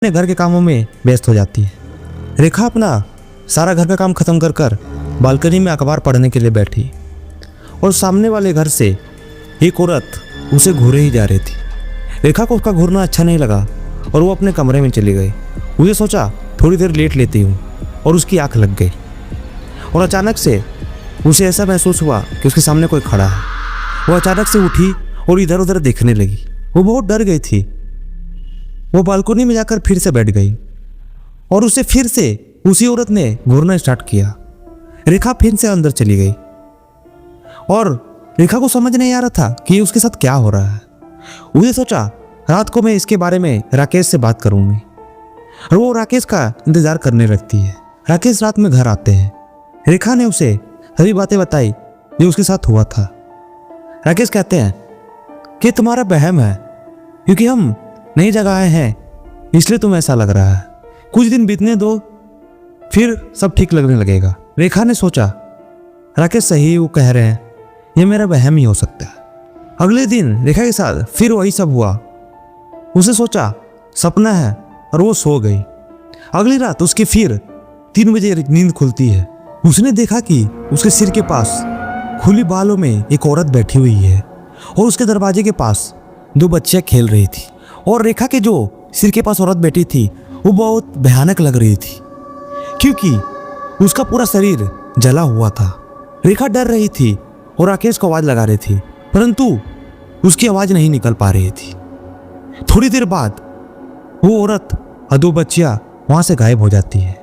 अपने घर के कामों में व्यस्त हो जाती है। रेखा अपना सारा घर का काम खत्म कर कर बालकनी में अखबार पढ़ने के लिए बैठी और सामने वाले घर से एक औरत उसे घूरे ही जा रही थी। रेखा को उसका घूरना अच्छा नहीं लगा और वो अपने कमरे में चली गई। उसे सोचा थोड़ी देर लेट लेती हूँ और उसकी आंख लग गई और अचानक से उसे ऐसा महसूस हुआ कि उसके सामने कोई खड़ा है। वो अचानक से उठी और इधर उधर देखने लगी। वो बहुत डर गई थी। वो बालकनी में जाकर फिर से बैठ गई और उसे फिर से उसी औरत ने घूरना स्टार्ट किया। रेखा फिर से अंदर चली गई और रेखा को समझ नहीं आ रहा था कि उसके साथ क्या हो रहा है। उसे सोचा रात को मैं इसके बारे में राकेश से बात करूंगी और वो राकेश का इंतजार करने लगती है। राकेश रात में घर आते हैं। रेखा ने उसे सभी बातें बताई जो उसके साथ हुआ था। राकेश कहते हैं कि तुम्हारा वहम है, क्योंकि हम नई जगह आए हैं इसलिए तुम्हें ऐसा लग रहा है। कुछ दिन बीतने दो फिर सब ठीक लगने लगेगा। रेखा ने सोचा राकेश सही वो कह रहे हैं, ये मेरा वहम ही हो सकता है। अगले दिन रेखा के साथ फिर वही सब हुआ। उसे सोचा सपना है और वो सो गई। अगली रात उसकी फिर 3 बजे नींद खुलती है। उसने देखा कि उसके सिर के पास खुली बालों में एक औरत बैठी हुई है और उसके दरवाजे के पास 2 बच्चियां खेल रही थी। और रेखा के जो सिर के पास औरत बैठी थी वो बहुत भयानक लग रही थी, क्योंकि उसका पूरा शरीर जला हुआ था। रेखा डर रही थी और राकेश को आवाज लगा रही थी, परंतु उसकी आवाज नहीं निकल पा रही थी। थोड़ी देर बाद वो औरत और 2 बच्चियां वहां से गायब हो जाती है।